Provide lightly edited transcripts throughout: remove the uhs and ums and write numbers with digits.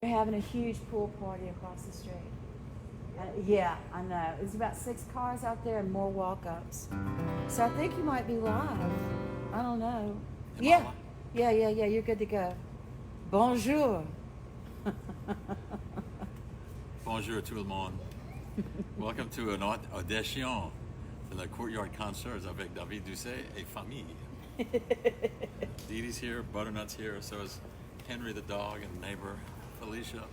having a huge pool party across the street. Yeah, I know. There's about 6 cars out there and more walk-ups. So I think you might be live. I don't know. Yeah. Yeah. You're good to go. Bonjour. Bonjour tout le monde. Welcome to an audition for the Courtyard concerts avec David Doucet et famille. Dee Dee's here, Butternut's here, so is Henry the dog and neighbor Felicia.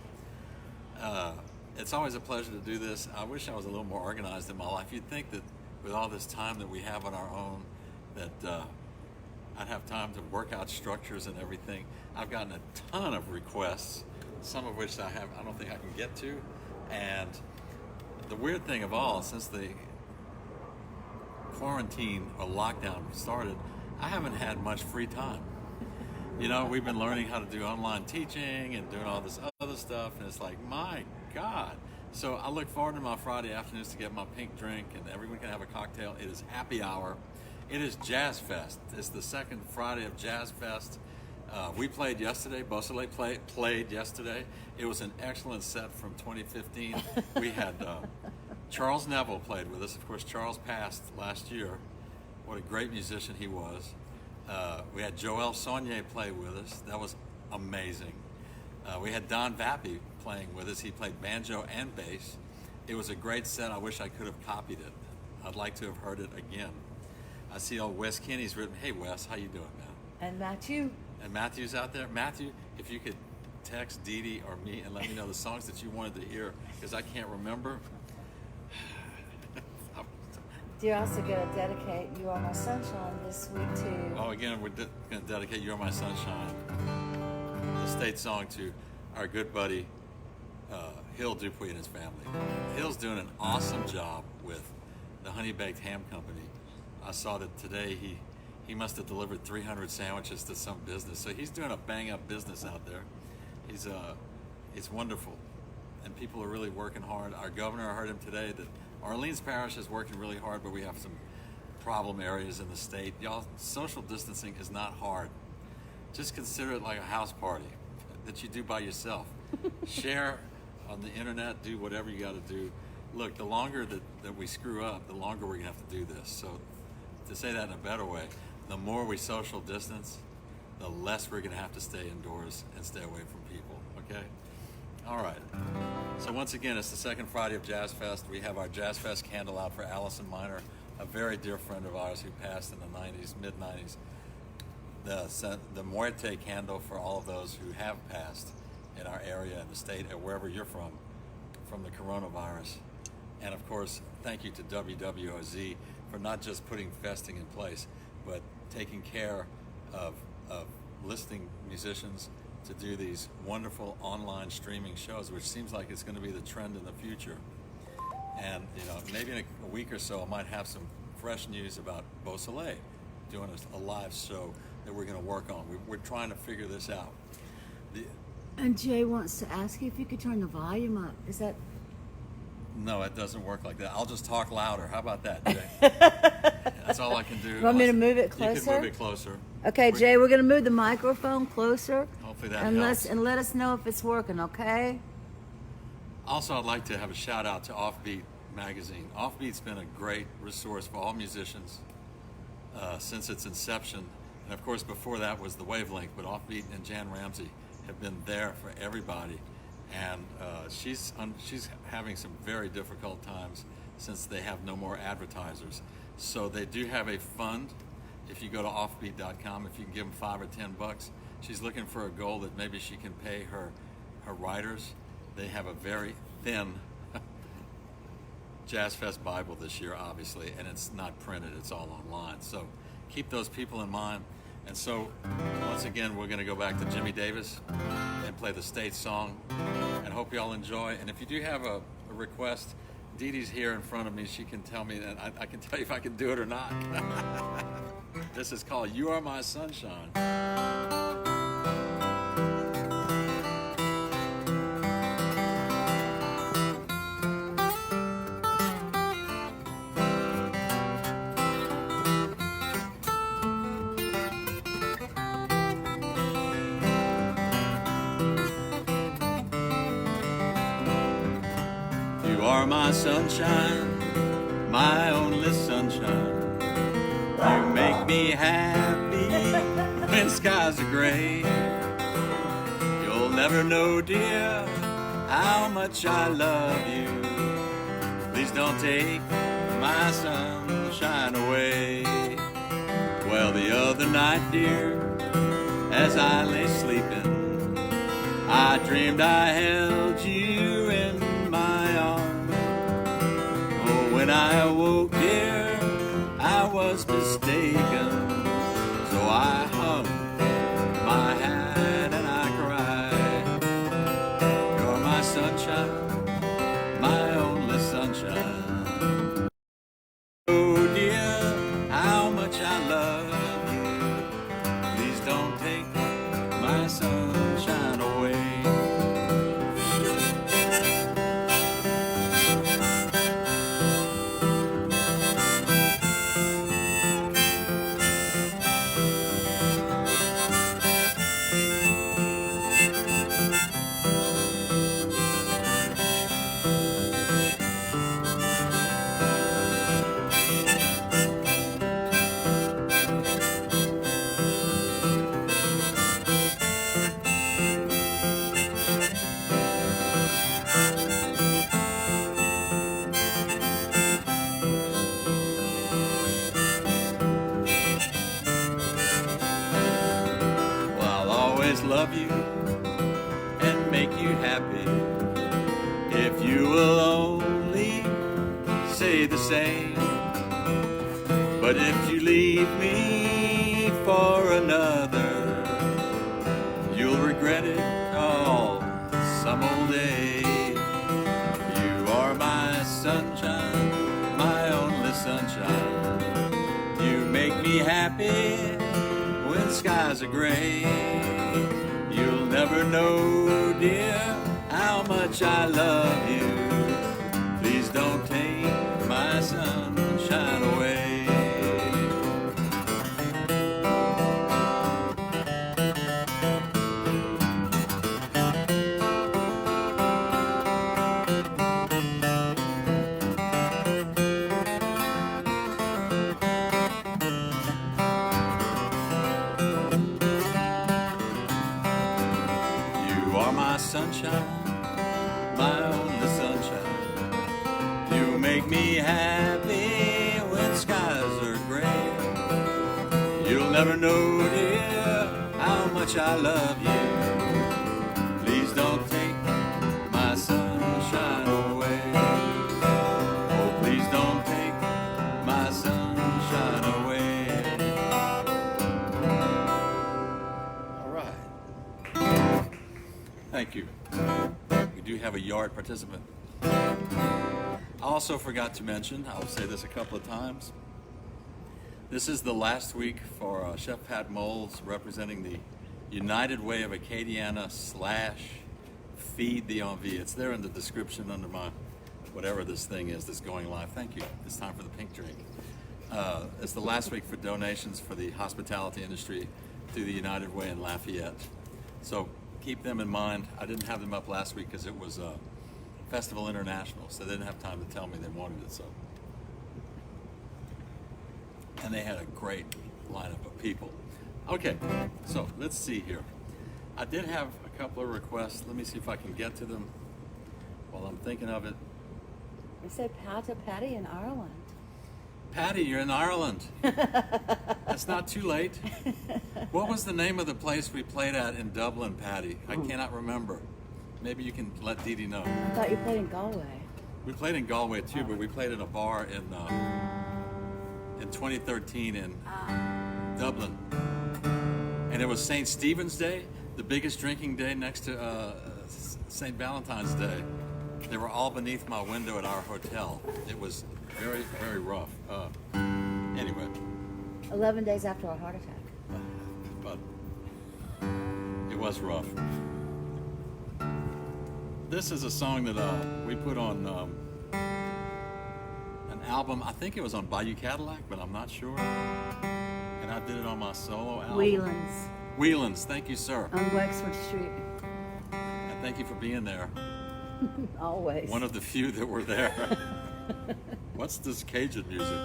It's always a pleasure to do this. I wish I was a little more organized in my life. You'd think that with all this time that we have on our own, that I'd have time to work out structures and everything. I've gotten a ton of requests, some of which I don't think I can get to. And the weird thing of all, since the quarantine or lockdown started, I haven't had much free time. You know, we've been learning how to do online teaching and doing all this other stuff, and it's like, my God. So I look forward to my Friday afternoons to get my pink drink, and everyone can have a cocktail. It is happy hour. It is Jazz Fest. It's the second Friday of Jazz Fest. We played yesterday. BeauSoleil played yesterday. It was an excellent set from 2015. We had Charles Neville played with us. Of course, Charles passed last year. What a great musician he was. We had Joel Saunier play with us. That was amazing. We had Don Vappy playing with us. He played banjo and bass. It was a great set. I wish I could have copied it. I'd like to have heard it again. I see old Wes Kinney's written, "Hey Wes, how you doing, man?" And Matthew. And Matthew's out there. Matthew, if you could text Dee Dee or me and let me know the songs that you wanted to hear, because I can't remember. You're also going to dedicate You Are My Sunshine this week to... Oh, again, we're going to dedicate You Are My Sunshine, the state song, to our good buddy Hill Dupuy and his family. Hill's doing an awesome job with the Honey Baked Ham Company. I saw that today he must have delivered 300 sandwiches to some business. So he's doing a bang-up business out there. It's wonderful. And people are really working hard. Our governor, I heard him today, that Orleans Parish is working really hard, but we have some problem areas in the state. Y'all, social distancing is not hard. Just consider it like a house party that you do by yourself. Share on the internet, do whatever you got to do. Look, the longer that we screw up, the longer we're going to have to do this. So to say that in a better way, the more we social distance, the less we're going to have to stay indoors and stay away from people, okay? All right. So once again, it's the second Friday of Jazz Fest. We have our Jazz Fest candle out for Allison Miner, a very dear friend of ours who passed in the 90s, mid-90s. The Muerte candle for all of those who have passed in our area, in the state, or wherever you're from the coronavirus. And of course, thank you to WWOZ for not just putting festing in place, but taking care of listing musicians to do these wonderful online streaming shows, which seems like it's going to be the trend in the future. And you know, maybe in a week or so, I might have some fresh news about BeauSoleil doing a live show that we're going to work on. We're trying to figure this out. And Jay wants to ask you if you could turn the volume up. Is that... No, it doesn't work like that. I'll just talk louder. How about that, Jay? That's all I can do. You want me to move it closer? You can move it closer. Okay, Jay, we're going to move the microphone closer. Hopefully that helps. And let us know if it's working, okay? Also, I'd like to have a shout out to Offbeat magazine. Offbeat's been a great resource for all musicians since its inception. And of course, before that was the Wavelength, but Offbeat and Jan Ramsey have been there for everybody. And she's having some very difficult times since they have no more advertisers. So they do have a fund. If you go to offbeat.com, if you can give them $5 or $10, she's looking for a goal that maybe she can pay her writers. They have a very thin Jazz Fest Bible this year, obviously, and it's not printed, it's all online. So keep those people in mind. And so, once again, we're going to go back to Jimmy Davis and play the state song, and hope you all enjoy. And if you do have a request, Dee Dee's here in front of me. She can tell me, and I can tell you if I can do it or not. This is called You Are My Sunshine. are my sunshine, my only sunshine. You make me happy when skies are gray. You'll never know, dear, how much I love you. Please don't take my sunshine away. Well, the other night, dear, as I lay sleeping, I dreamed I held you in my arms. Oh, when I awoke, dear, I was mistaken. So I hung my hat and I cried. You're my sunshine, my only sunshine. Oh dear, how much I love you. Please don't take my sunshine away. Love you and make you happy if you will only say the same. But if you leave me for another, you'll regret it all some old day. You are my sunshine, my only sunshine. You make me happy when skies are gray. You'll never know, dear, how much I love you. Please don't take my sunshine away. Sunshine, my only sunshine. You make me happy when skies are gray. You'll never know, dear, how much I love you. Please don't take my sunshine away. Oh, please don't take my sunshine away. All right. Thank you. We do have a yard participant. I also forgot to mention, I'll say this a couple of times, this is the last week for Chef Pat Moles representing the United Way of Acadiana / Feed the Envie. It's there in the description under my, whatever this thing is that's going live. Thank you. It's time for the pink drink. It's the last week for donations for the hospitality industry through the United Way in Lafayette. So keep them in mind. I didn't have them up last week because it was Festival International, so they didn't have time to tell me they wanted it. So, and they had a great lineup of people. Okay, so let's see here. I did have a couple of requests. Let me see if I can get to them while I'm thinking of it. They say Pata Patty in Ireland. Patty, you're in Ireland. It's not too late. What was the name of the place we played at in Dublin, Patty? I cannot remember. Maybe you can let Dee Dee know. I thought you played in Galway. We played in Galway too, but we played in a bar in 2013 in Dublin. And it was St. Stephen's Day, the biggest drinking day next to St. Valentine's Day. They were all beneath my window at our hotel. It was very, very rough. Anyway. 11 days after a heart attack. But it was rough. This is a song that we put on an album. I think it was on Bayou Cadillac, but I'm not sure. And I did it on my solo album. Whelan's. Whelan's, thank you, sir. On Wexford Street. And thank you for being there. Always. One of the few that were there. What's this Cajun music?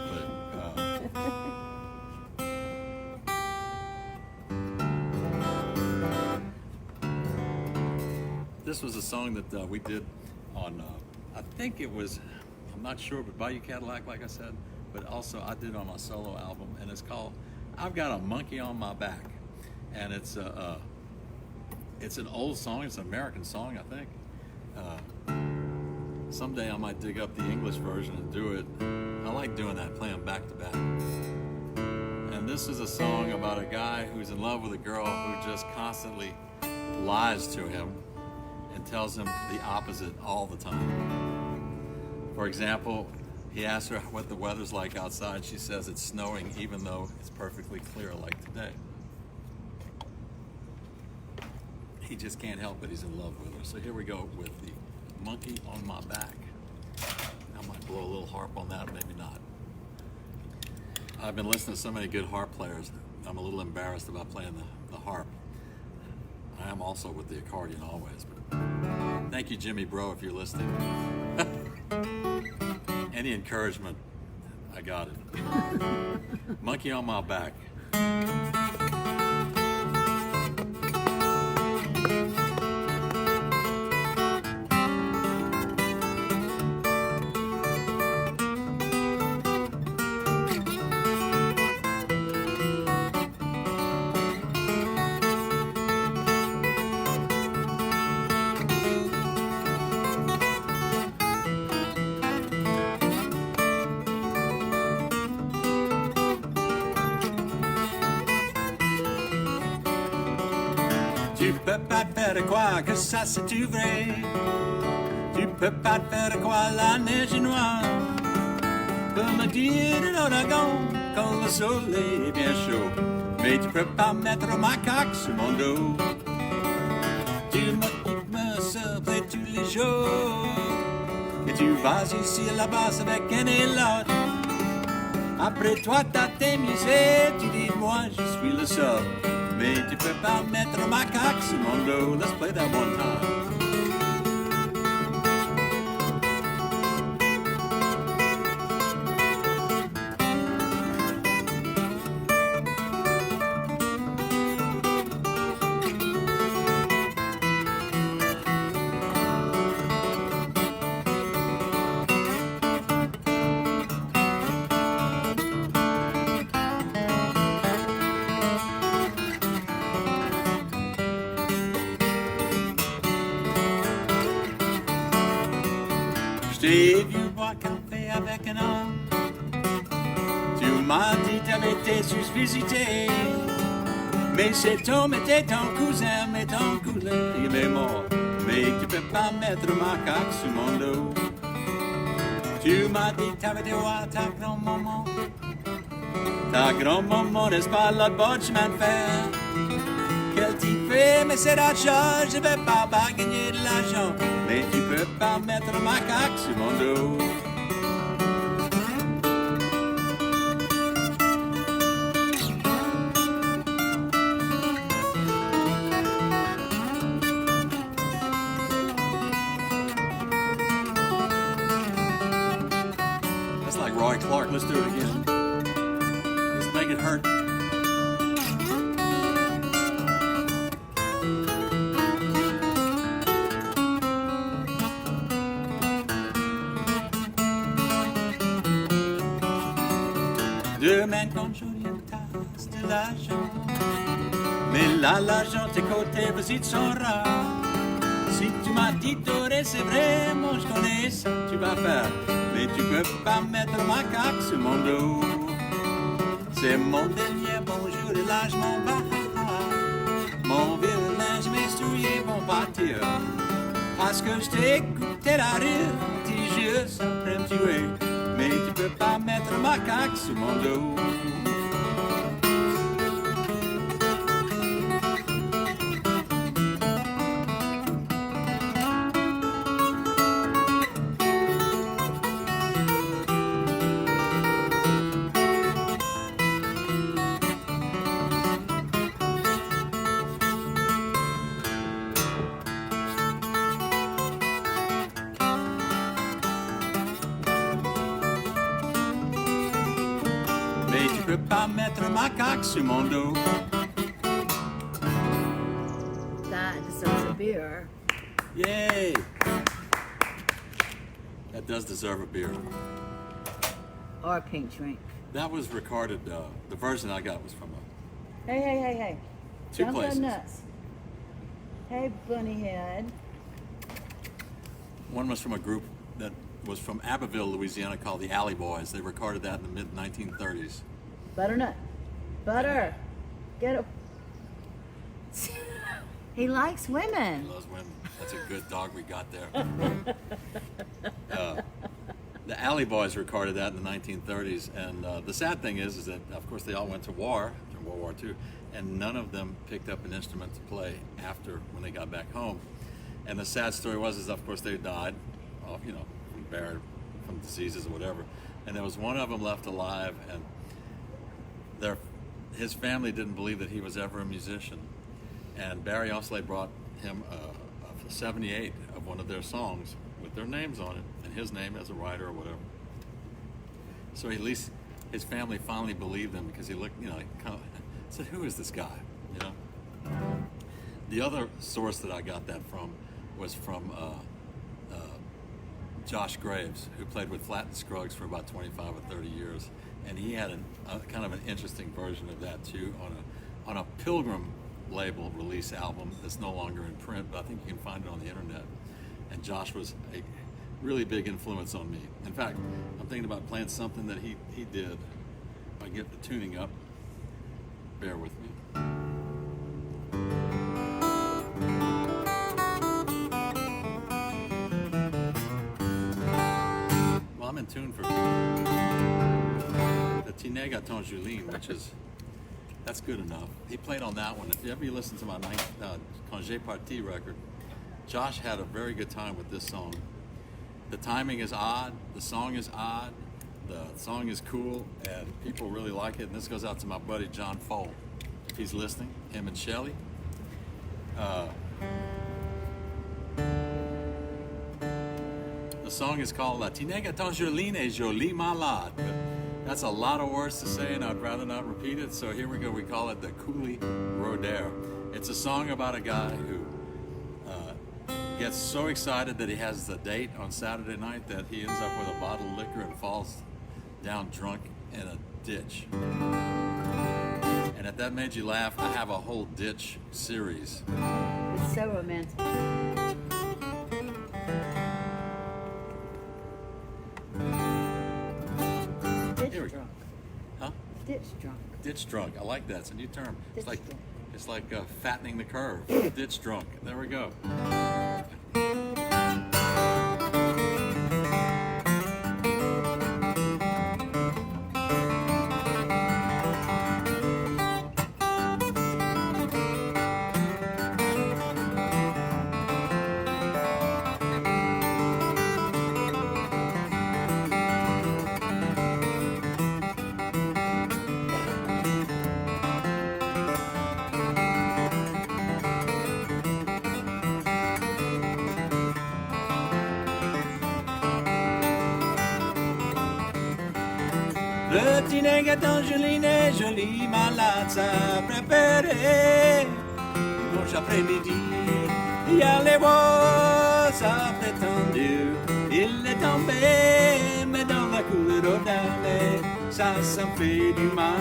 This was a song that we did on, I think it was, I'm not sure, but Bayou Cadillac, like I said, but also I did on my solo album, and it's called I've Got a Monkey on My Back. And it's an old song, it's an American song, I think. Someday I might dig up the English version and do it. I like doing that, playing back to back. And this is a song about a guy who's in love with a girl who just constantly lies to him and tells him the opposite all the time. For example, he asks her what the weather's like outside. She says it's snowing even though it's perfectly clear like today. He just can't help it, he's in love with her. So here we go with the Monkey on My Back. I might blow a little harp on that, maybe not. I've been listening to so many good harp players, I'm a little embarrassed about playing the harp. I am also with the accordion always. But thank you, Jimmy Bro, if you're listening. Any encouragement, I got it. Monkey on My Back. Tu peux pas te faire croire que ça c'est tout vrai. Tu peux pas te faire croire la neige est noire. Comme dire de l'ouragan quand le soleil est bien chaud. Mais tu peux pas mettre ma caque sur mon dos. Tu me surprends tous les jours. Et tu vas ici et là-bas avec un élan. Après toi t'as tes misères. Tu dis moi je suis le seul. Mais tu peux pas mettre ma caque sur mon dos. Let's play that one time. J'ai vu boire café avec un homme. Tu m'as dit t'avais été susvisité. Mais cet homme était ton cousin, mais ton cousin il est mort. Mais tu peux pas mettre ma caque sur mon dos. Tu m'as dit t'avais été voir ta grand-maman. Ta grand-maman n'est pas l'autre bord du chemin de fer. Quel type fait, mais c'est l'argent, je vais pas gagner de l'argent. Mais tu peux pas mettre ma caque sur mon dos. That's like Roy Clark, let's do it again. Let's make it hurt. Demain quand j'aurai une tasse de l'argent. Mais là l'argent tes côtés visites sont rares. Si tu m'as dit doré c'est vrai, moi je connais ça tu vas faire. Mais tu peux pas mettre ma caque sur mon dos. C'est mon dernier bonjour et là je m'en vais. Mon vieux linge mes souliers vont partir. Parce que je t'écoutais la rire, tes yeux ça pourrait me tuer. Mais tu peux pas mettre ma caque sur mon dos. peux pas mettre ma coque sur mon dos. That deserves a beer. Yay! That does deserve a beer. Or a pink drink. That was recorded, the version I got was from a Hey. Two Don't places. go nuts. Hey, bunny head. one was from a group that was from Abbeville, Louisiana called the Alley Boys. They recorded that in the mid-1930s. Butternut. Butter. Get it. He likes He women. loves women. That's a good dog we got there. The Alley Boys recorded that in the 1930s, and the sad thing is that, of course, they all went to war in World War II, and none of them picked up an instrument to play after when they got back home. And the sad story was, of course, they died, buried from diseases or whatever. And there was one of them left alive, and his family didn't believe that he was ever a musician. And BeauSoleil brought him a 78 of one of their songs with their names on it, and his name as a writer or whatever. So at least his family finally believed him, because he looked, kind of said, "Who is this guy?" The other source that I got that from was from Josh Graves, who played with Flatt and Scruggs for about 25 or 30 years, and he had a kind of an interesting version of that too on a Pilgrim label release album that's no longer in print, but I think you can find it on the internet. And Josh was a really big influence on me. In fact, I'm thinking about playing something that he did. If I get the tuning up, bear with me. Well, I'm in tune for the Tinega Ton Julien, which is, that's good enough. He played on that one. If you ever listen to my Congé Parti record, Josh had a very good time with this song. The timing is odd, the song is odd, the song is cool, and people really like it. And this goes out to my buddy John Fole, if he's listening, him and Shelley. The song is called La Tinega Ton Julien et Jolie Malade. But that's a lot of words to say, and I'd rather not repeat it. So here we go. We call it the Coulis Roder. It's a song about a guy who gets so excited that he has the date on Saturday night that he ends up with a bottle of liquor and falls down drunk in a ditch. And if that made you laugh, I have a whole ditch series. It's so romantic. Here we Ditch go. drunk. Huh? Ditch drunk. Ditch drunk. I like that. It's a new term. Ditch drunk. It's like fattening the curve. Ditch drunk. There we go. Le Tinega Ton Julien est joli malade, sa préférée. Dimanche après-midi, hier les voix a prétendu. Il est tombé, mais dans la couleur d'aller, ça me fait du mal.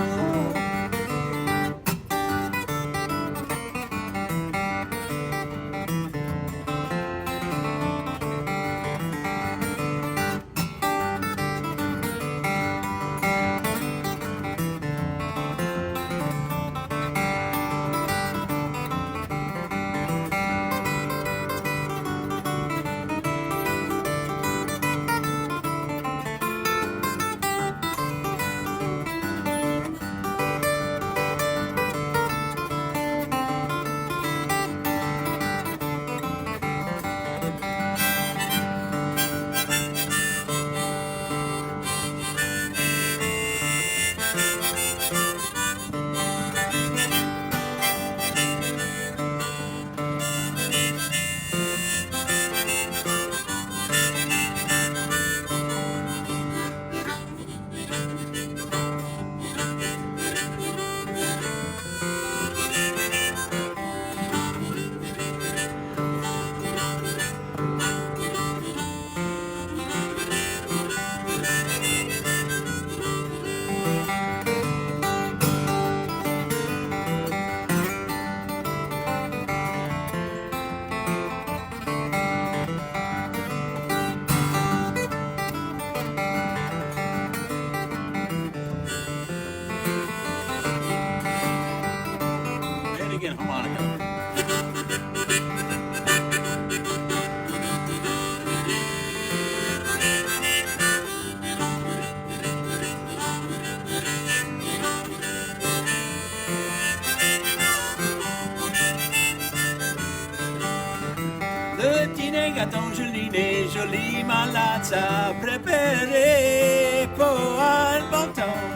gâteaux jolis, les jolis malades à préparer pour un bon temps.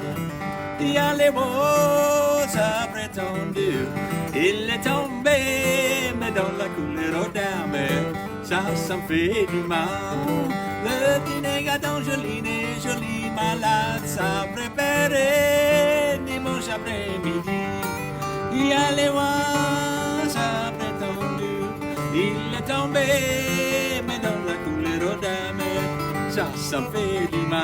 Il y a les roses à prétendu, il est tombé, mais dans la couleur d'âme, ça me fait du mal. Le dîner gâteau joli, les jolis malades à préparer dimanche après-midi. Il y a les roses à prétendu, il est tombé, mais dans la couleur d'âme, ça me fait du mal.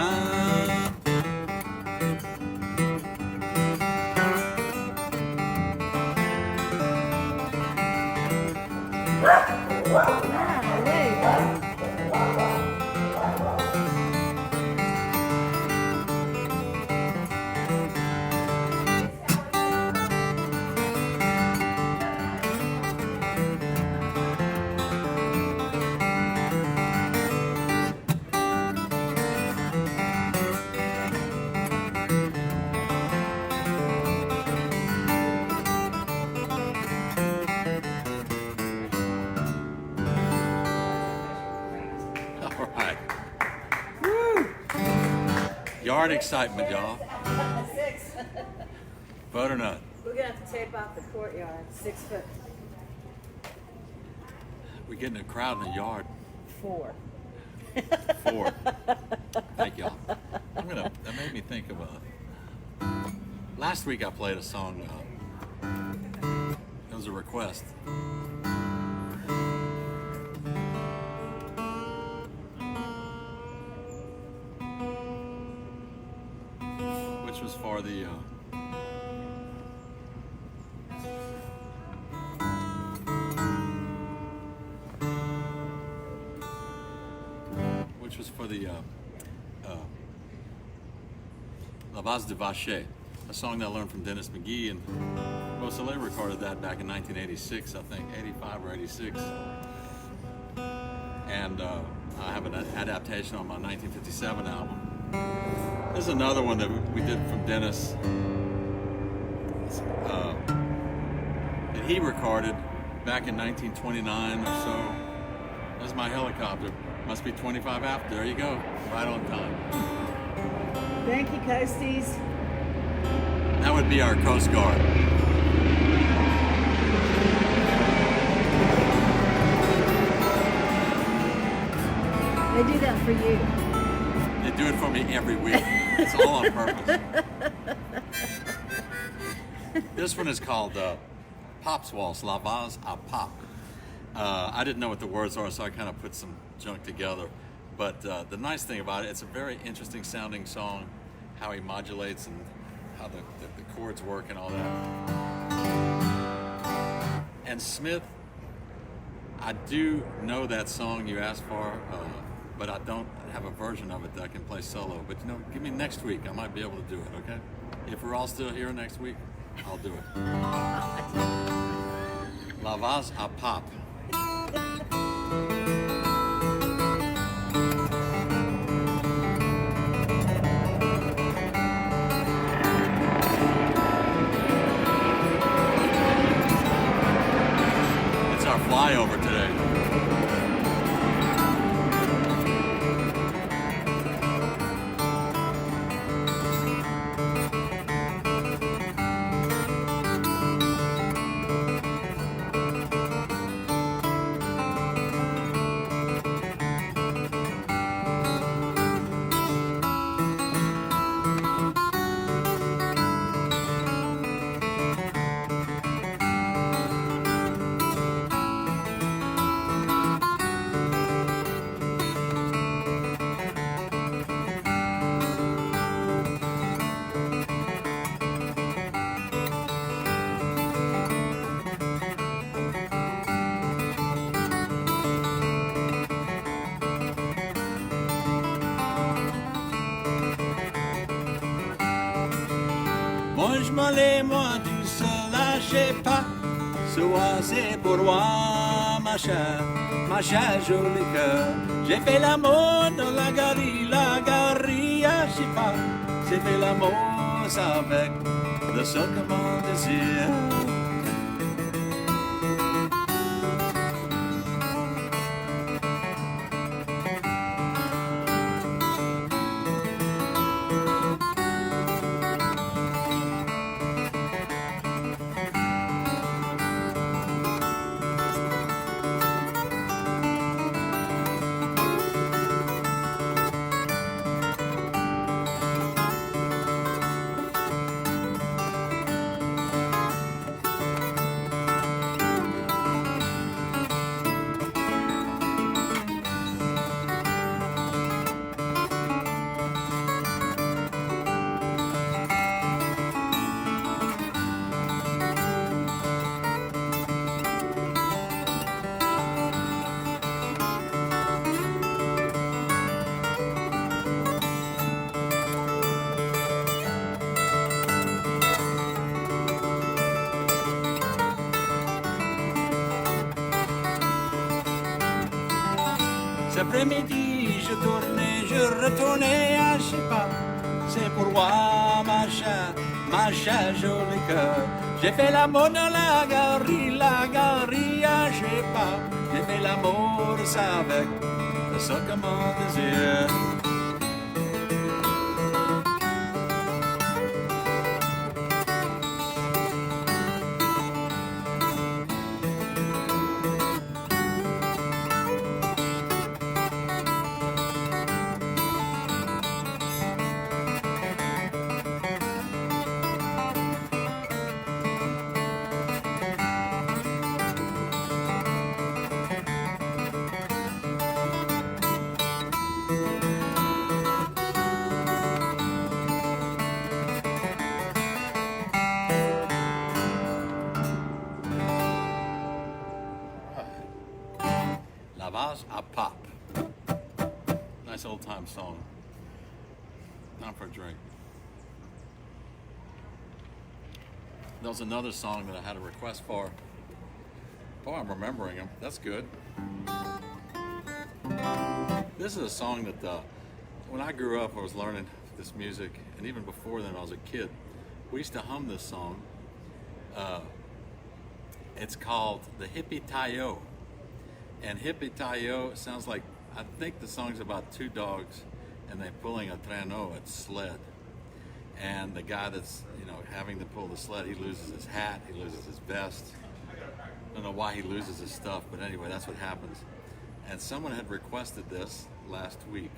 All right. Yard excitement, y'all. 6. Butternut. We're gonna have to tape off the courtyard. 6 foot We're getting a crowd in the yard. 4. 4. Thank y'all. That made me think of last week I played a song. It was a request. Which was for the La Base de Vacher, a song that I learned from Dennis McGee, and BeauSoleil recorded that back in 1986, I think, 85 or 86. And I have an adaptation on my 1957 album. There's another one that we did from Dennis that he recorded back in 1929 or so. There's my helicopter. Must be 25 after. There you go. Right on time. Thank you, Coasties. That would be our Coast Guard. They do that for you. They do it for me every week. It's all on purpose. This one is called Pop's Waltz, La Vase à Pop. I didn't know what the words are, so I kind of put some junk together. But the nice thing about it, it's a very interesting sounding song, how he modulates and how the chords work and all that. And Smith, I do know that song you asked for, but I don't have a version of it that I can play solo. But you know, give me next week, I might be able to do it, okay? If we're all still here next week, I'll do it. La Vase à Pop. It's our flyover today. Mange-moi moi du se lâchez pas, soisez pour moi, ma chère jolie cœur. J'ai fait l'amour dans la galerie, je sais pas, j'ai fait l'amour avec le seul que mon désir. Cet après-midi, je retournais à je sais pas. C'est pour voir ma chère jolie cœur. J'ai fait l'amour dans la galerie, je sais pas. J'ai fait l'amour ça avec ça comme un désir. La Vase à Pop. Nice old time song. Not for a drink. There was another song that I had a request for. Oh, I'm remembering them. That's good. This is a song that when I grew up, I was learning this music, and even before then, I was a kid. We used to hum this song. It's called the Hippie Tayo. And Hippie Tayo sounds like, I think the song's about two dogs and they're pulling a traîneau, a sled. And the guy that's, having to pull the sled, he loses his hat, he loses his vest. I don't know why he loses his stuff, but anyway, that's what happens. And someone had requested this last week.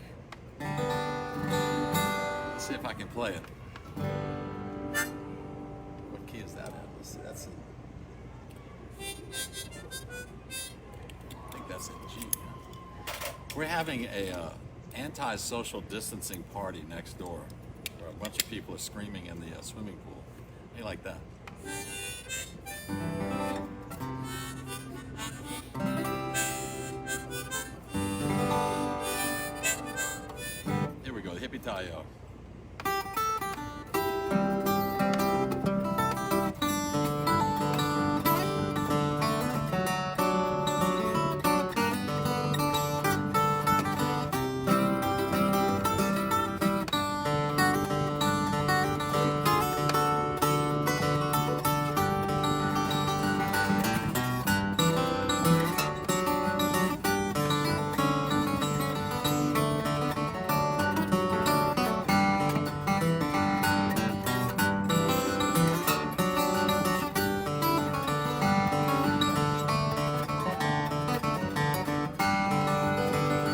Let's see if I can play it. What key is that in? Let's see, that's in. I think that's in G. We're having a anti-social distancing party next door, where a bunch of people are screaming in the swimming pool. How do you like that? Here we go, the Hippie Tayo.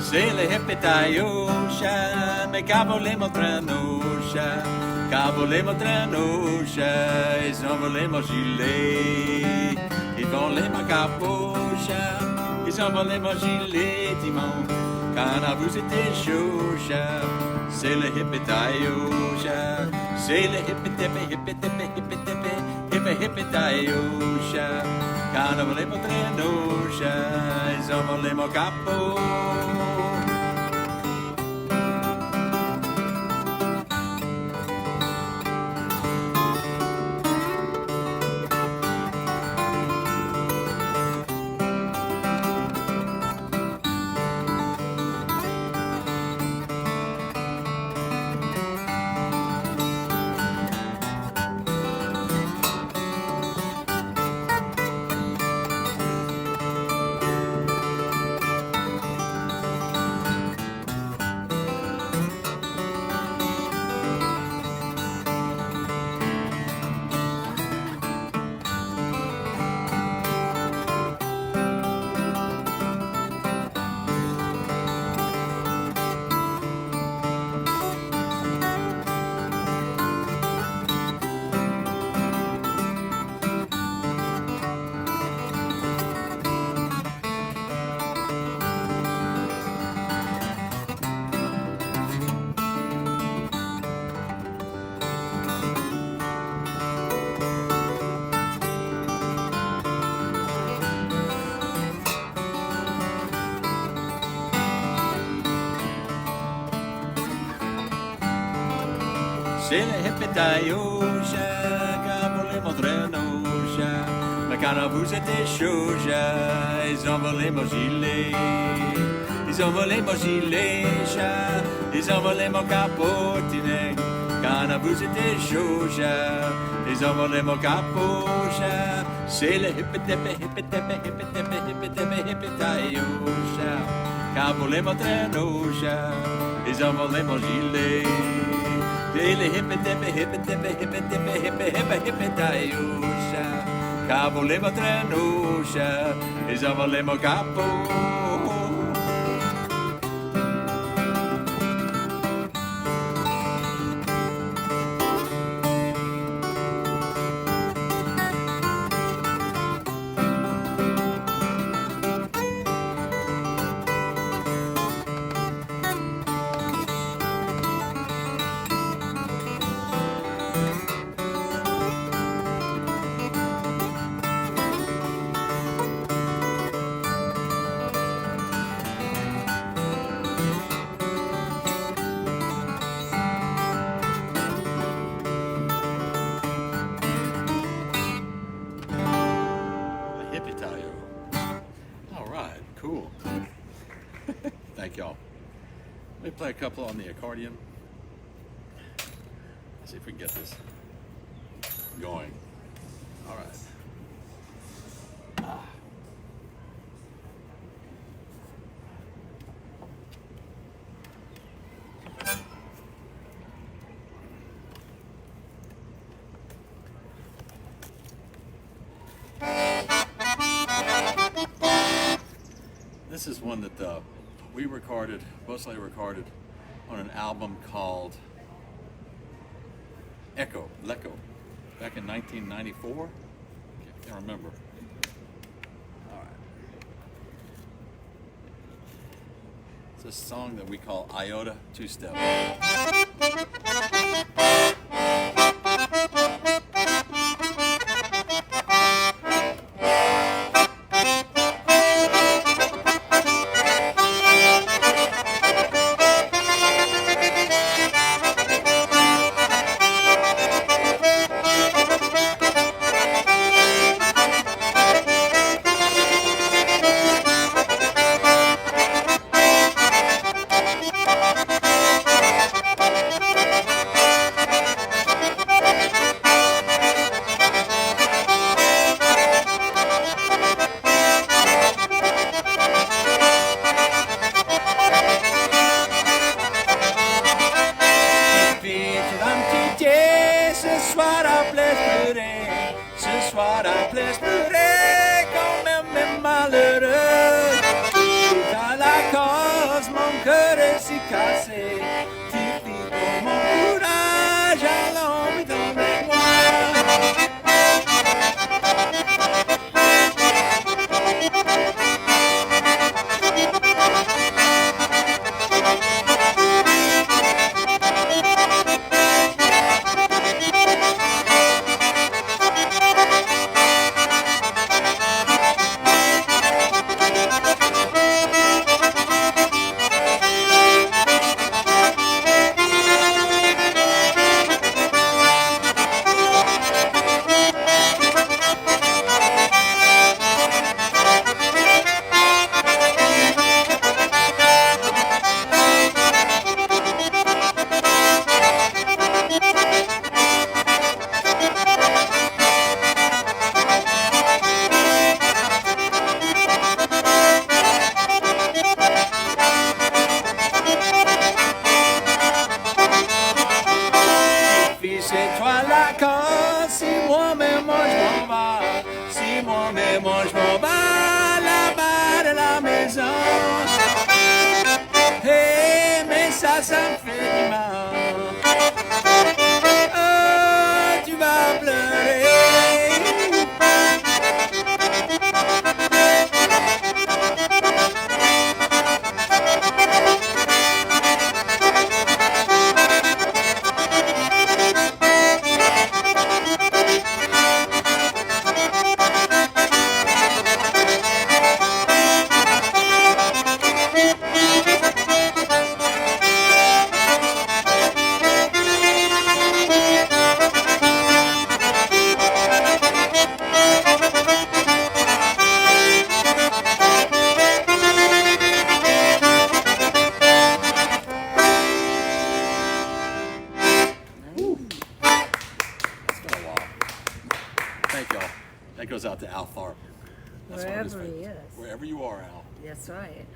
C'est le hippie taïosha, mais cavolé mon traîneaucha, cavolé mon traîneaucha, ils ont volé mon gilet, ils ont volé ma capocha, ils ont volé mon gilet, Timon, quand à vous était chaucha, c'est le hippie taïosha, c'est le hippie tepe, hippie tepe, hippie tepe, hippie hippie taïosha, quand à volé mon traîneaucha, ils ont volé mon capot. C'est le hippie taïosha, qu'a volé mon traîneaucha, mais quand vous étiez chaucha, ils ont volé mon gilet, ils Ils ont volé mon gilet chat, ils ont volé mon capotinet. Quand à vous était chaud chat, ils ont volé mon capot chat. C'est le hippitepe, hippitepe, hippitepe, hippitepe, hippitaille chat. Quand volé mon traîneau chat, ils ont volé mon gilet. C'est le hippitepe, hippitepe, hippitepe, hippitepe, hippitaille chat. Quand volé mon traîneau chat, ils ont volé mon capot. Cool. Thank y'all. Let me play a couple on the accordion. Let's see if we can get this going. All right. This is one that we recorded, BeauSoleil recorded on an album called Echo, back in 1994. Can't remember. All right. It's a song that we call Iota Two-Step. Al Tharp. That's one of his Wherever he favorites. is. Wherever you are, Al. That's right.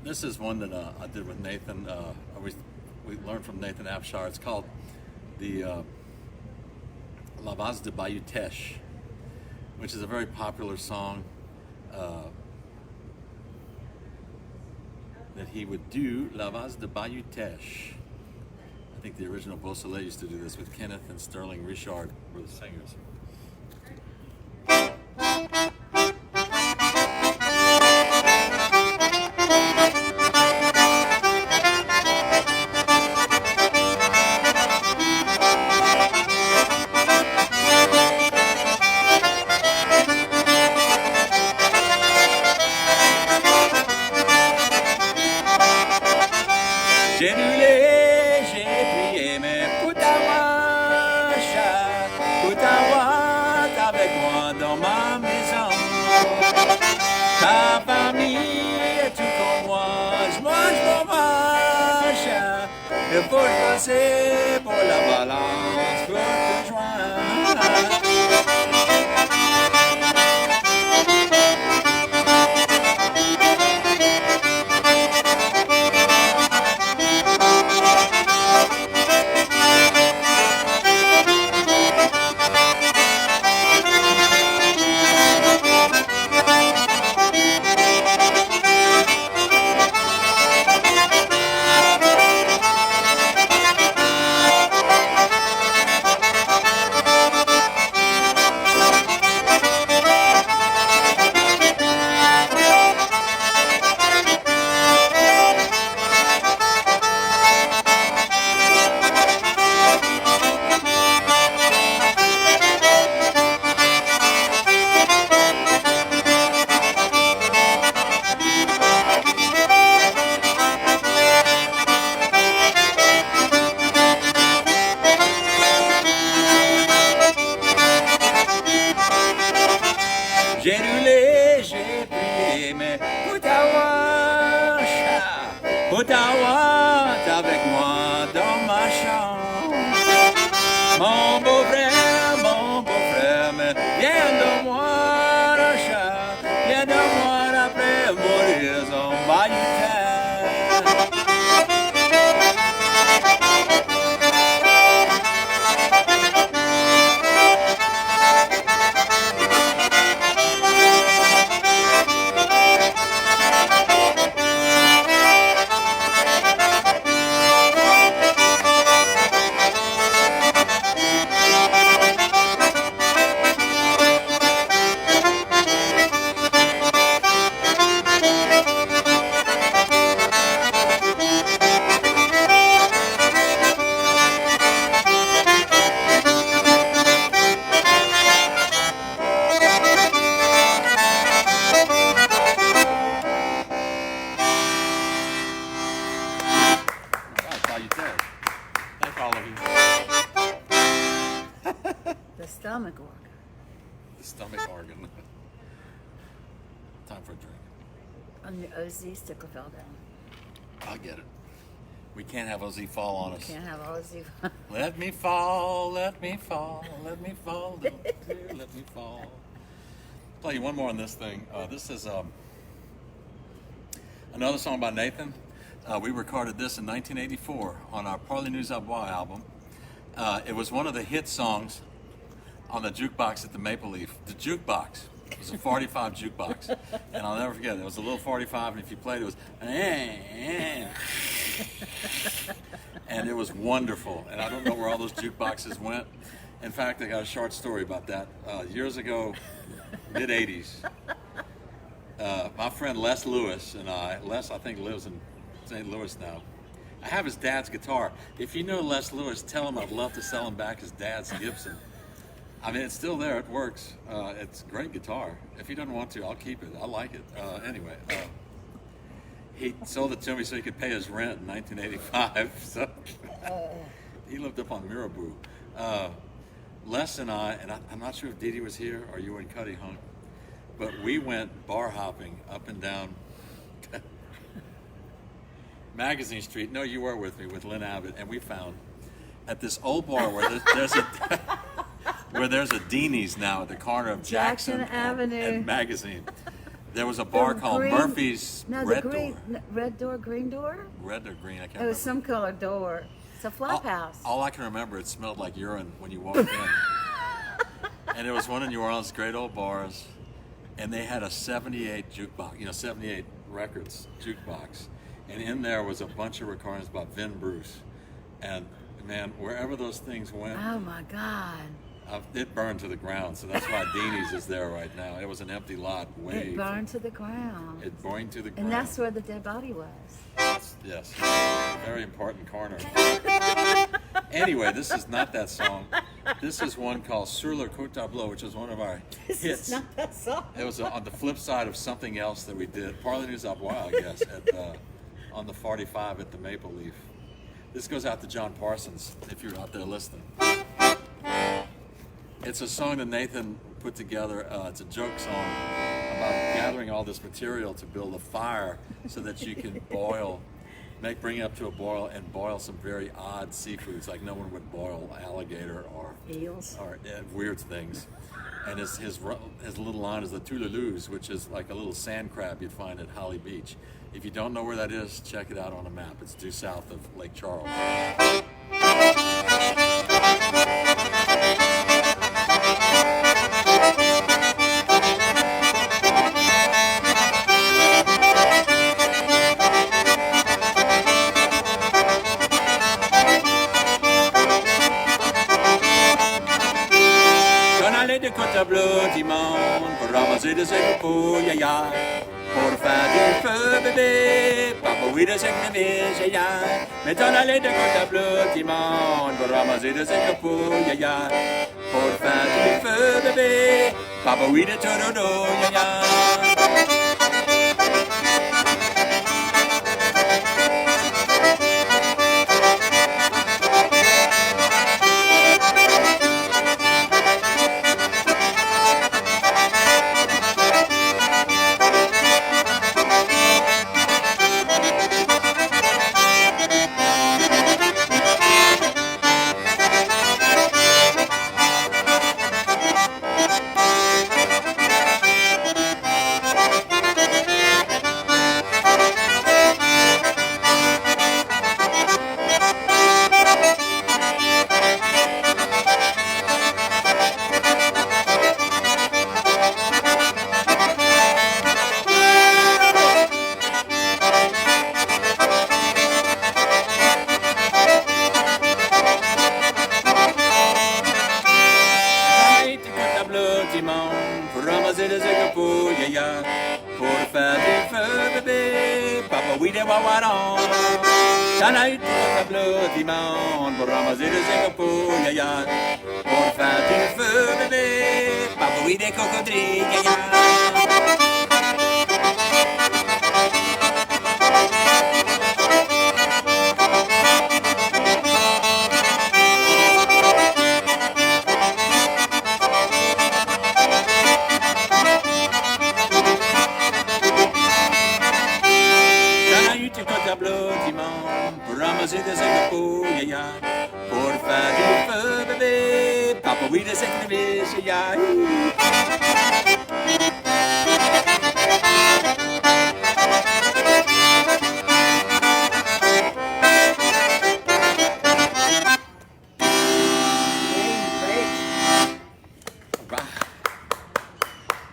This is one that I did with Nathan. We learned from Nathan Abshire. It's called the La Vase de Bayou Teche, which is a very popular song that he would do. La Vase de Bayou Teche. I think the original BeauSoleil used to do this with Kenneth and Sterling Richard were the singers. J'ai brûlé, j'ai prié, mais Poutawa, avec moi dans ma maison. Ta famille est tout comme moi, je mange mon vache. Il faut passer pour la balance, pour te joindre. J'ai roulé, j'ai prié, mais Poutawa, t'es avec moi dans ma chambre. Mon beau-frère, mais viens de moi, chat, viens de moi après mourir en Bayou-Terre. Thank all of you. The stomach organ. The stomach organ. Time for a drink. On the OZ sticker fell down. I'll get it. We can't have OZ fall on us. Can't have OZ. Let me fall, let me fall, let me fall, don't you let me fall. Play you one more on this thing. This is another song by Nathan. We recorded this in 1984 on our Parlez Nous à Bois album. It was one of the hit songs on the jukebox at the Maple Leaf. The jukebox. It was a 45 jukebox. And I'll never forget it. It was a little 45, and if you played it, was and it was wonderful. And I don't know where all those jukeboxes went. In fact, I got a short story about that. Years ago, mid-'80s, my friend Les Lewis and Les I think lives in St. Louis now. I have his dad's guitar. If you know Les Lewis, tell him I'd love to sell him back his dad's Gibson. I mean, it's still there, it works. It's a great guitar. If he doesn't want to, I'll keep it. I like it. Anyway, he sold it to me so he could pay his rent in 1985. So he lived up on Mirabeau. Les and I'm not sure if Dee Dee was here or you were in Cuddy Hunk, but we went bar hopping up and down Magazine Street. No, you were with me with Lynn Abbott, and we found at this old bar where there's a where there's a Deanie's now at the corner of Jackson Avenue and Magazine. There was a bar called Murphy's Red Door. Red Door, green door? Red or green, I can't It remember. was some color door. It's a flop house. All I can remember, it smelled like urine when you walked in. And it was one of New Orleans' great old bars. And they had a 78 jukebox, 78 records jukebox. And in there was a bunch of recordings about Vin Bruce. And man, wherever those things went, Oh my God. it burned to the ground. So that's why Deanie's is there right now. It was an empty lot. It burned to the ground. It burned to the ground. And that's where the dead body was. Yes. Very important corner. Anyway, this is not that song. This is one called Sur le Côte Tableau, which is one of our hits. This is not that song. It was on the flip side of something else that we did, Parley News Up Wild, I guess, on the 45 at the Maple Leaf. This goes out to John Parsons, if you're out there listening. It's a song that Nathan put together. It's a joke song about gathering all this material to build a fire so that you can bring it up to a boil and boil some very odd seafoods, like no one would boil alligator or Eels. or weird things. And his little line is the Toulouse, which is like a little sand crab you'd find at Holly Beach. If you don't know where that is, check it out on a map. It's due south of Lake Charles. De Côte-Tableau dimanche pour ramasser des aigles pour yaya, pour faire du feu bébé, papa oui des aigles yaya. Mais t'en allais de Côte-Tableau dimanche pour ramasser des aigles pour yaya, pour faire du feu bébé, papa oui des torodo yaya.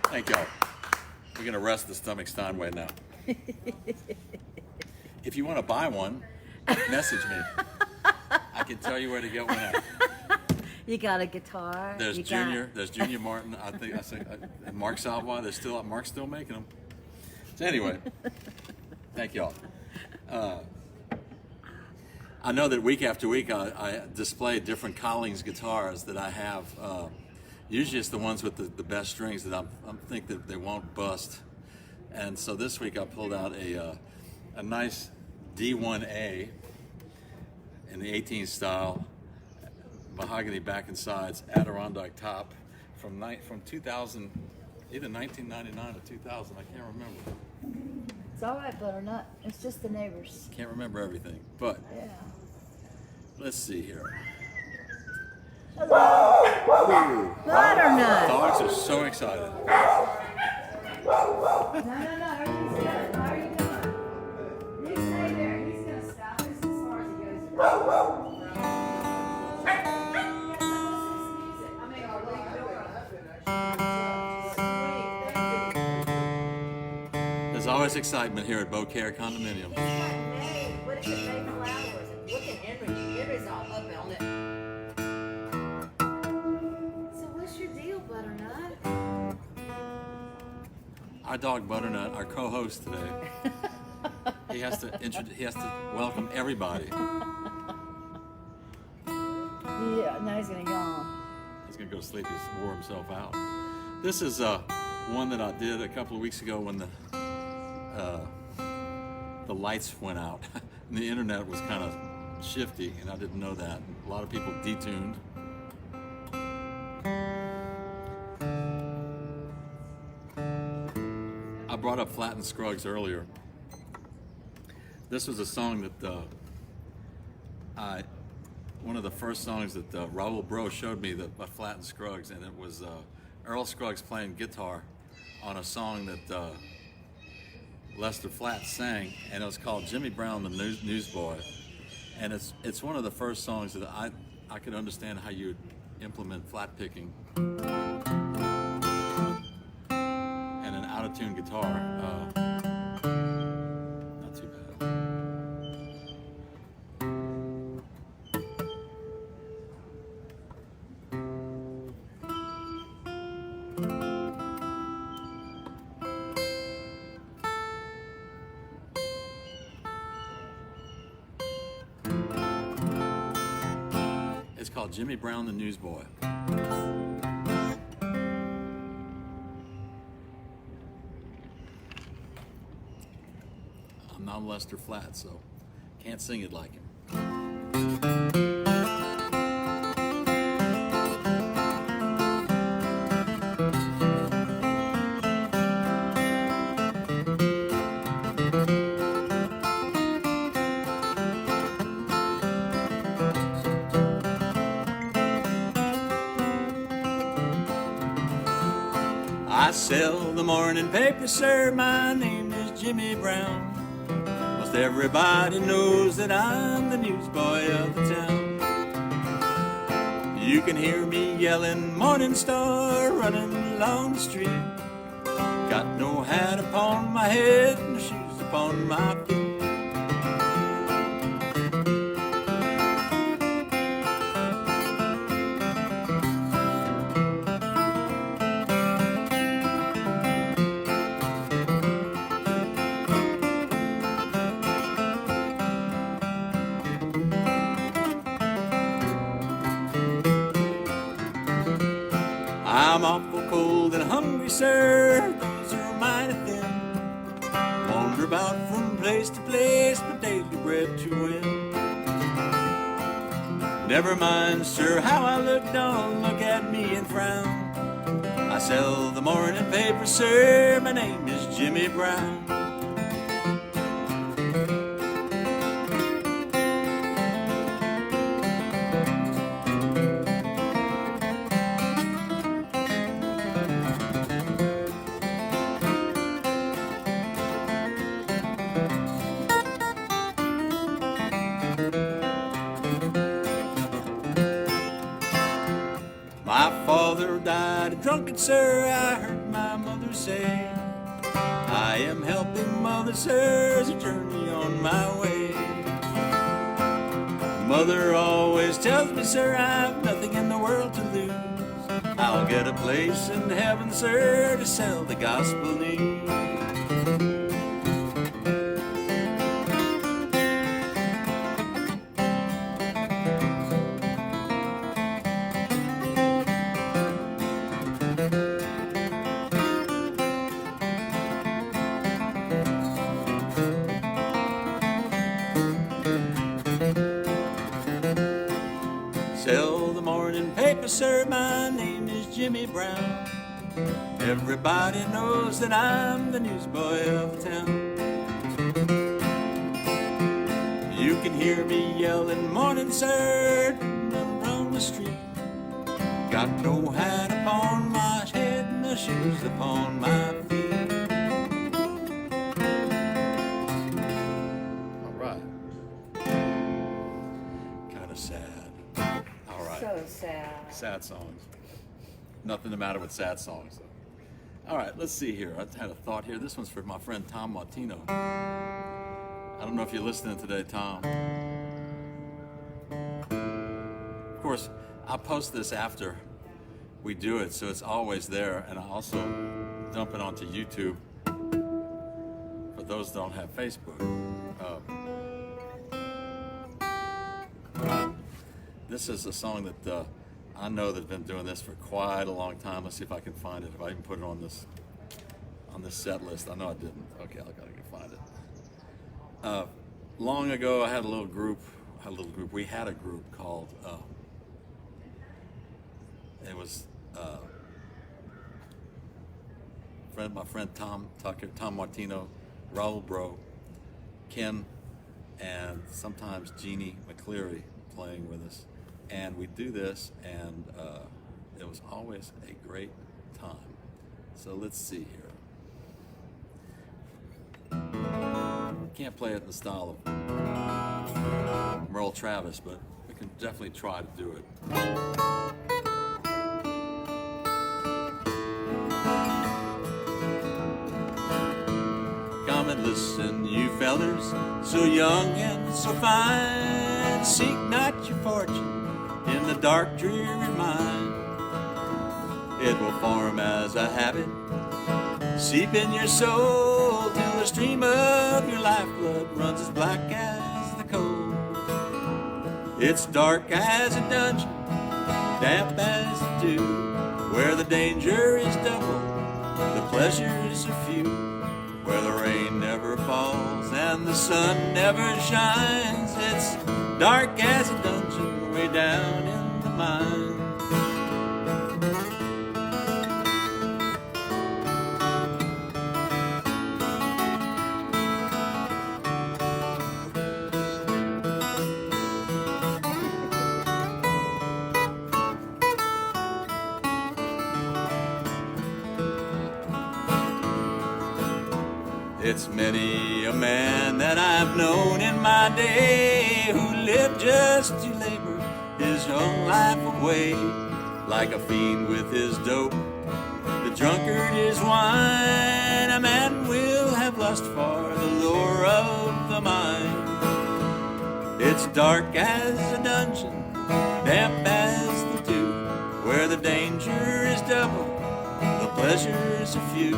Thank y'all. We're going to rest the stomach Steinway now. If you want to buy one, message me. I can tell you where to get one at. You got a guitar. There's Junior Martin. I think and Mark Salva. Mark's still making them. So anyway, thank y'all. I know that week after week I display different Collings guitars that I have. Usually it's the ones with the best strings that I think that they won't bust. And so this week I pulled out a nice D1A in the 18 style, mahogany back and sides, Adirondack top from 2000, either 1999 or 2000, I can't remember. It's all right, Butternut. It's just the neighbors. Can't remember everything, but Yeah. let's see here. Butternut. Dogs are so excited. No, everything's good. How are you doing? You stay there. He's going to stop us as far as he goes. There's always excitement here at Beaucaire Condominium. What is it? Mayflowers. Look at Henry. Henry's all up on it. So what's your deal, Butternut? Our dog Butternut, our co-host today, he has to welcome everybody. Yeah, now he's gonna yawn. He's gonna go to sleep. He's wore himself out. This is one that I did a couple of weeks ago when the lights went out. And the internet was kind of shifty, and I didn't know that. A lot of people detuned. I brought up Flattened Scruggs earlier. This was a song that one of the first songs that Raoul Bro showed me by Flattened Scruggs, and it was Earl Scruggs playing guitar on a song that Lester Flatt sang, and it was called Jimmy Brown the Newsboy. And it's one of the first songs that I could understand how you would implement flat picking and an out-of-tune guitar. Not too bad. It's called Jimmy Brown the Newsboy. I'm not Lester Flatt, so can't sing it like him. I sell the morning paper, sir, my name is Jimmy Brown. Most everybody knows that I'm the newsboy of the town. You can hear me yelling, Morning Star, running along the street. Got no hat upon my head, no shoes upon my feet. I'm awful cold and hungry, sir, those are mighty thin. Wander about from place to place, my daily bread to win. Never mind, sir, how I look, don't look at me and frown. I sell the morning paper, sir, my name is Jimmy Brown. My father died a drunkard, sir, I heard my mother say. I am helping mother, sir, as a journey on my way. Mother always tells me, sir, I've nothing in the world to lose. I'll get a place in heaven, sir, to sell the gospel news. Sell the morning paper, sir, my name is Jimmy Brown. Everybody knows that I'm the newsboy of town. You can hear me yelling, morning, sir, around the street. got no hat upon my head, no shoes upon my feet. All right. Kind of sad. All right. So sad. Sad songs. Nothing the matter with sad songs, though. All right, let's see here. I had a thought here. This one's for my friend Tom Martino. I don't know if you're listening today, Tom. Of course, I'll post this after we do it, so it's always there, and I also dump it onto YouTube for those that don't have Facebook. This is a song that I know that I've been doing this for quite a long time. Let's see if I can find it. If I even put it on this set list. I know I didn't. Okay, I gotta go find it. Long ago, I had a little group. We had a group called. It was my friend Tom Tucker, Tom Martino, Raul Bro, Ken, and sometimes Jeannie McCleary playing with us. And we do this, and it was always a great time. So let's see here. Can't play it in the style of Merle Travis, but we can definitely try to do it. Come and listen, you fellers, so young and so fine. Seek not your fortune in the dark, dreary mind. It will form as a habit, seep in your soul, till the stream of your lifeblood runs as black as the coal. It's dark as a dungeon, damp as the dew, where the danger is double, the pleasures are few, where the rain never falls and the sun never shines. It's dark as a dungeon way down in the mine. It's many a man that I've known in my day who lived just to labor his own life away. Like a fiend with his dope, the drunkard his wine, a man will have lust for the lure of the mind. It's dark as a dungeon, damp as the dew, where the danger is double, the pleasures are few,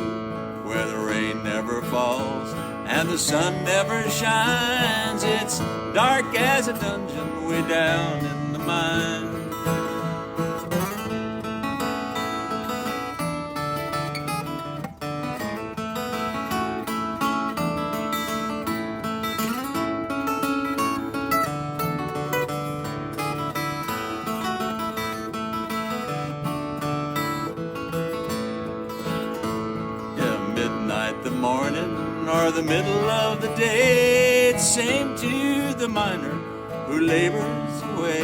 where the rain never falls and the sun never shines. It's dark as a dungeon way down in the mine. The morning or the middle of the day, it's same to the miner who labors away,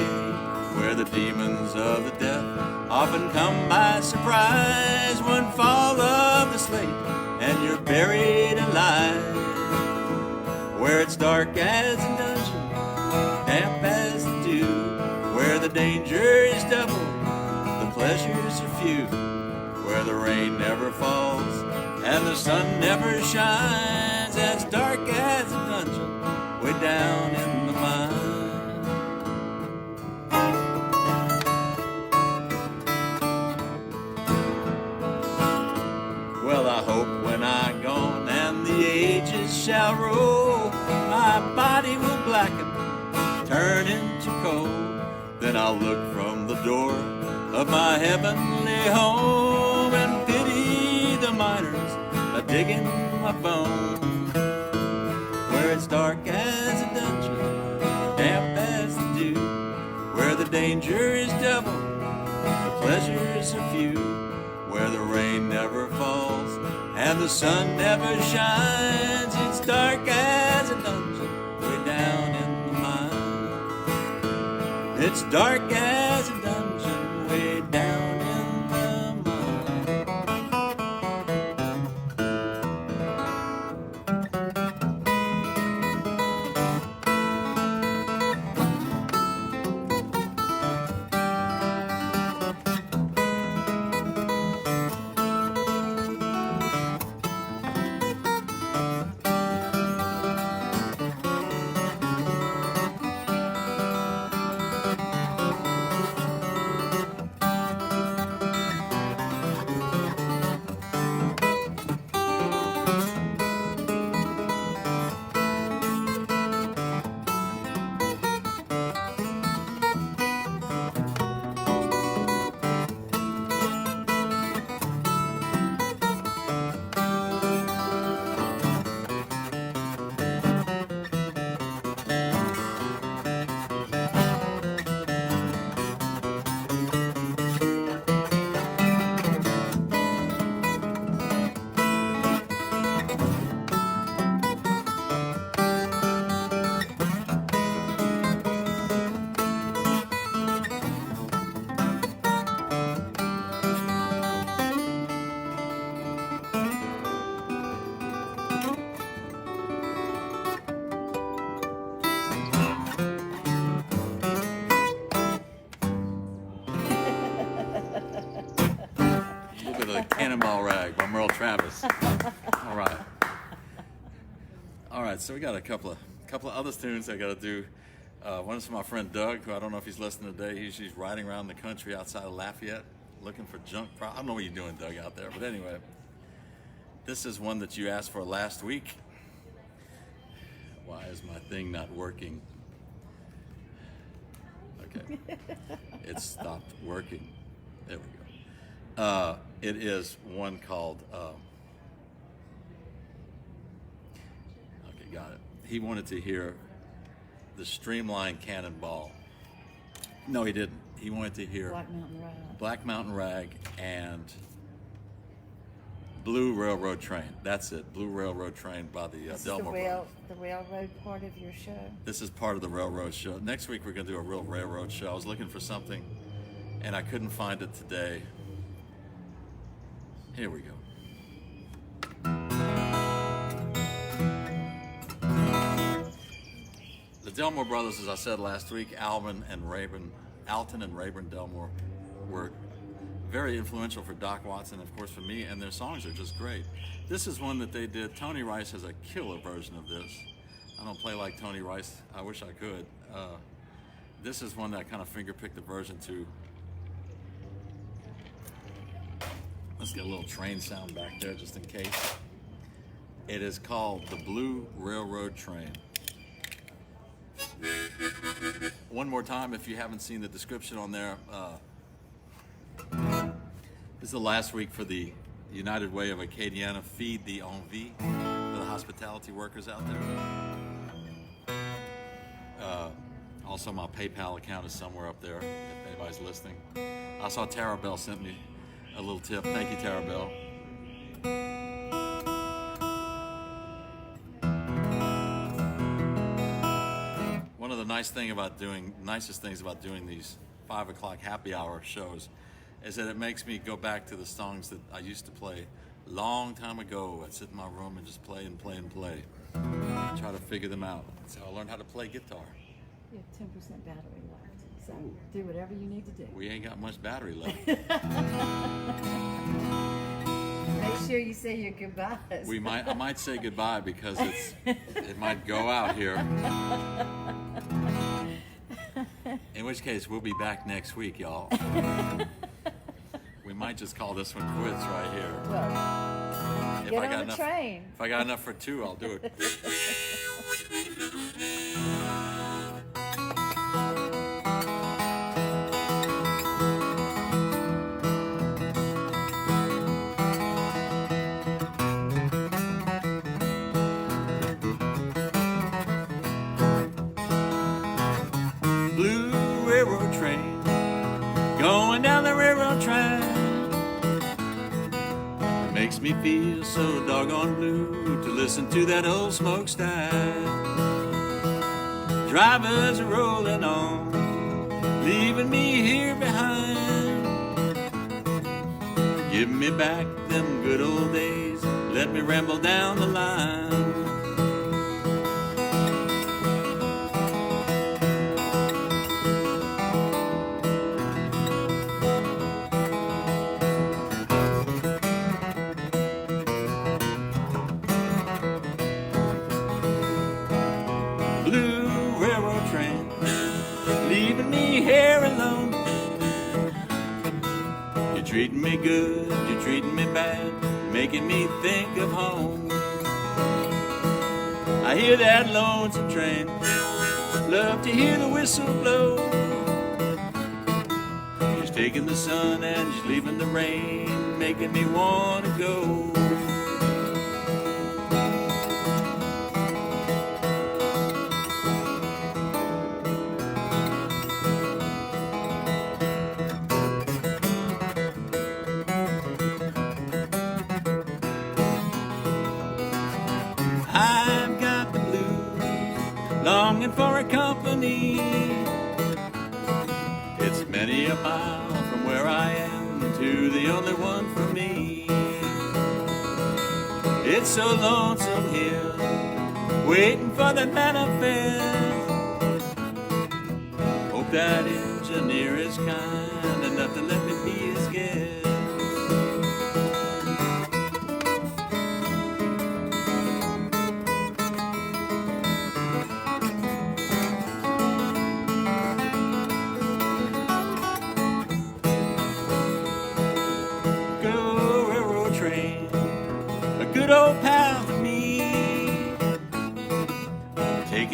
where the demons of the death often come by surprise. One fall of the slate and you're buried alive, where it's dark as a dungeon, damp as the dew, where the danger is double, the pleasures are few, where the rain never falls and the sun never shines. As dark as a dungeon way down in the mine. Well, I hope when I'm gone and the ages shall roll, my body will blacken, turn into coal. Then I'll look from the door of my heavenly home and pity the miners digging my bone, where it's dark as a dungeon, damp as the dew, where the danger is double, the pleasures are few, where the rain never falls and the sun never shines. It's dark as a dungeon way down in the mine. It's dark as a dungeon way down small rag by Merle Travis. All right. So we got a couple of other tunes I got to do. One is for my friend Doug, who I don't know if he's listening today. He's riding around the country outside of Lafayette looking for junk. I don't know what you're doing, Doug, out there. But anyway, this is one that you asked for last week. Why is my thing not working? Okay. It stopped working. There we go. It is one called, okay, got it. He wanted to hear the Streamline Cannonball. No, he didn't. He wanted to hear Black Mountain Rag and Blue Railroad Train. That's it. Blue Railroad Train by the Delmore Brothers. The railroad part of your show? This is part of the railroad show. Next week we're going to do a real railroad show. I was looking for something and I couldn't find it today. Here we go. The Delmore Brothers, as I said last week, Alton and Rayburn Delmore, were very influential for Doc Watson, of course, for me, and their songs are just great. This is one that they did. Tony Rice has a killer version of this. I don't play like Tony Rice. I wish I could. This is one that I kind of finger-picked the version to. Let's get a little train sound back there just in case. It is called The Blue Railroad Train. One more time, if you haven't seen the description on there, this is the last week for the United Way of Acadiana Feed the Envie for the hospitality workers out there. Also, my PayPal account is somewhere up there if anybody's listening. I saw Tara Bell sent me a little tip. Thank you, Tara Bell. One of the nicest things about doing these 5 o'clock happy hour shows is that it makes me go back to the songs that I used to play a long time ago. I'd sit in my room and just play and play and play. Try to figure them out. That's how I learned how to play guitar. You have 10% battery left, so do whatever you need to do. We ain't got much battery left. Make sure you say your goodbyes. I might say goodbye because it might go out here. In which case, we'll be back next week, y'all. We might just call this one quits right here. Well, get on the train. If I got enough for 2, I'll do it. Going down the railroad track makes me feel so doggone blue to listen to that old smokestack. Drivers are rolling on, leaving me here behind. Give me back them good old days, let me ramble down the line. Treating me good, you're treating me bad, making me think of home. I hear that lonesome train, love to hear the whistle blow. She's taking the sun and she's leaving the rain, making me want to go. Longing for a company. It's many a mile from where I am to the only one for me. It's so lonesome here, waiting for that manifest. Hope that engineer is kind enough to let me be his guest.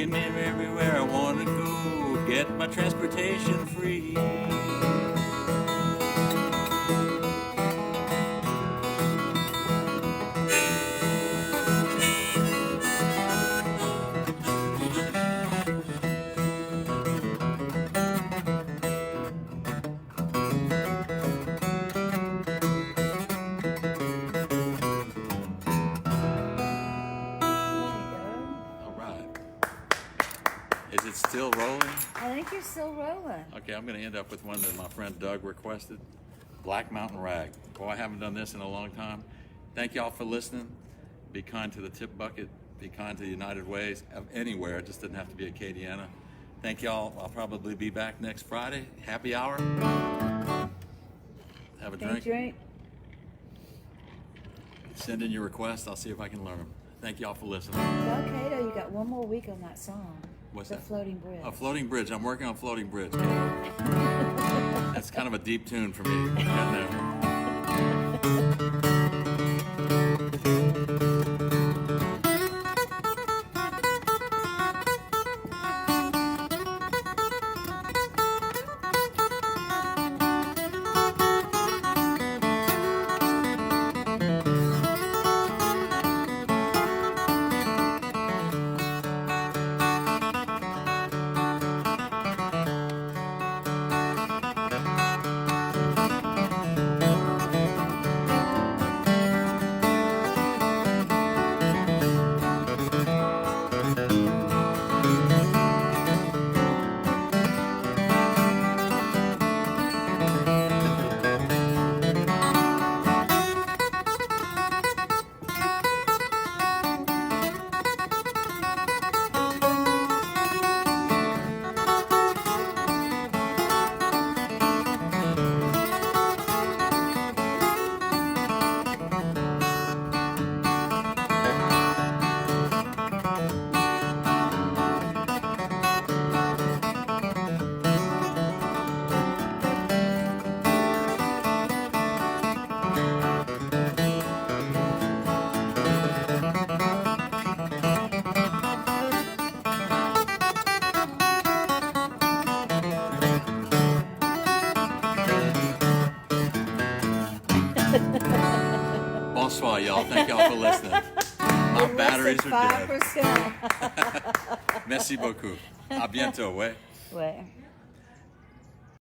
taking me everywhere I want to go. Get my transportation free. All right. Is it still rolling? I think you're still rolling. Okay, I'm going to end up with one that my friend Doug requested. Black Mountain Rag. Boy, I haven't done this in a long time. Thank y'all for listening. Be kind to the tip bucket. Be kind to the United Ways of anywhere. It just doesn't have to be Acadiana. Thank y'all. I'll probably be back next Friday. Happy hour. Have a drink. Send in your request. I'll see if I can learn them. Thank y'all for listening. Well, Cato, you got one more week on that song. What's the that? Floating Bridge. A Floating Bridge. I'm working on Floating Bridge. That's kind of a deep tune for me. Getting there. Bonsoir, y'all. Thank y'all for listening. My batteries are dead. 5%. Merci beaucoup. À bientôt, ouais. Ouais.